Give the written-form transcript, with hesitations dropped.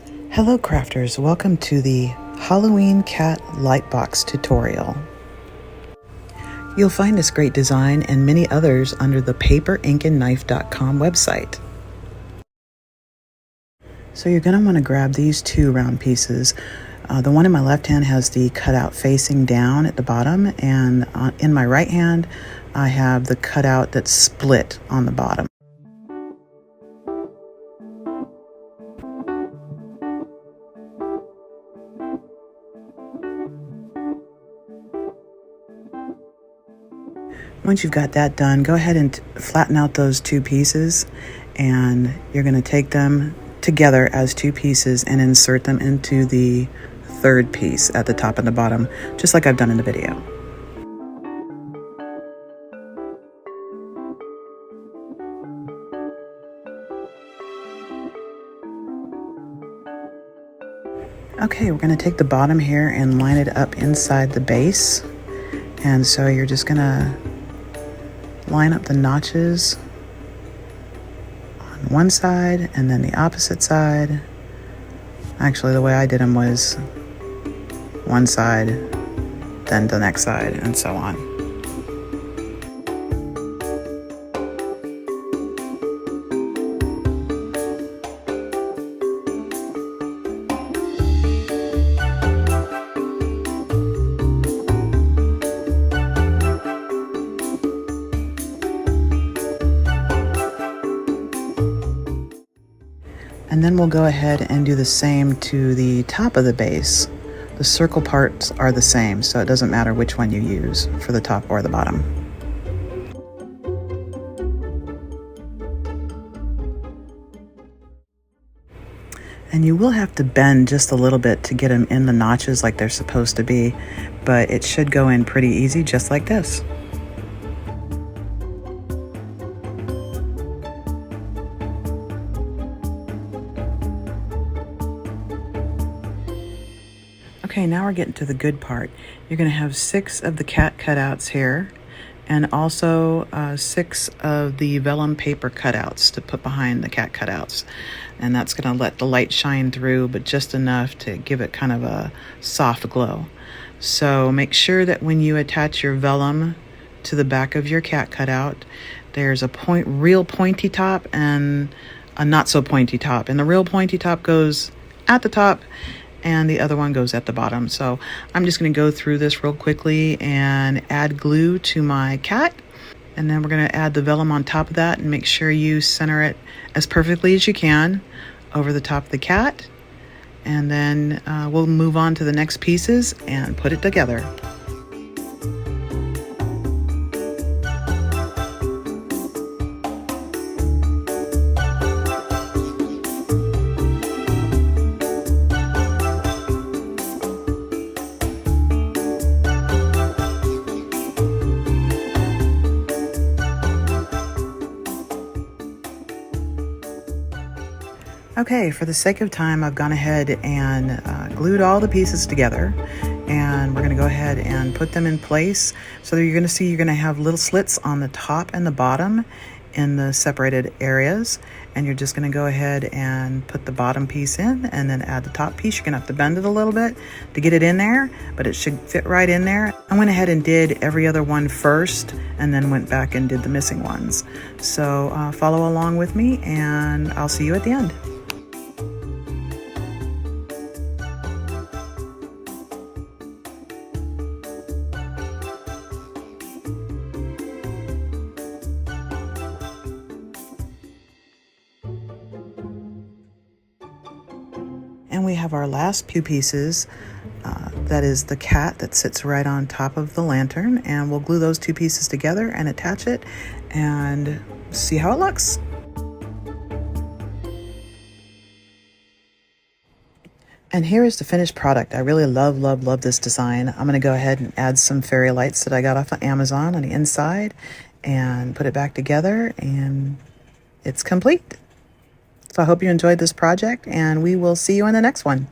Hello crafters, welcome to the Halloween cat lightbox tutorial. You'll find this great design and many others under the paperinkandknife.com website. So you're going to want to grab these two round pieces. The one in my left hand has the cutout facing down at the bottom, and in my right hand I have the cutout that's split on the bottom. Once you've got that done, go ahead and flatten out those two pieces, and you're going to take them together as two pieces and insert them into the third piece at the top and the bottom, just like I've done in the video. Okay, we're going to take the bottom here and line it up inside the base. And so you're just going to line up the notches on one side and then the opposite side. Actually, the way I did them was one side, then the next side, and so on. And then we'll go ahead and do the same to the top of the base. The circle parts are the same, so it doesn't matter which one you use for the top or the bottom. And you will have to bend just a little bit to get them in the notches like they're supposed to be, but it should go in pretty easy, just like this. Okay, now we're getting to the good part. You're going to have 6 of the cat cutouts here, and also 6 of the vellum paper cutouts to put behind the cat cutouts. And that's going to let the light shine through, but just enough to give it kind of a soft glow. So make sure that when you attach your vellum to the back of your cat cutout, there's a real pointy top and a not so pointy top. And the real pointy top goes at the top, and the other one goes at the bottom. So I'm just going to go through this real quickly and add glue to my cat. And then we're going to add the vellum on top of that and make sure you center it as perfectly as you can over the top of the cat. And then we'll move on to the next pieces and put it together. Okay, for the sake of time, I've gone ahead and glued all the pieces together, and we're going to go ahead and put them in place. So you're going to see you're going to have little slits on the top and the bottom in the separated areas, and you're just going to go ahead and put the bottom piece in and then add the top piece. You're going to have to bend it a little bit to get it in there, but it should fit right in there. I went ahead and did every other one first and then went back and did the missing ones. So follow along with me, and I'll see you at the end. And we have our last few pieces. That is the cat that sits right on top of the lantern, and we'll glue those two pieces together and attach it and see how it looks. And here is the finished product. I really love this design. I'm going to go ahead and add some fairy lights that I got off of Amazon on the inside and put it back together, and it's complete. So I hope you enjoyed this project, and we will see you in the next one.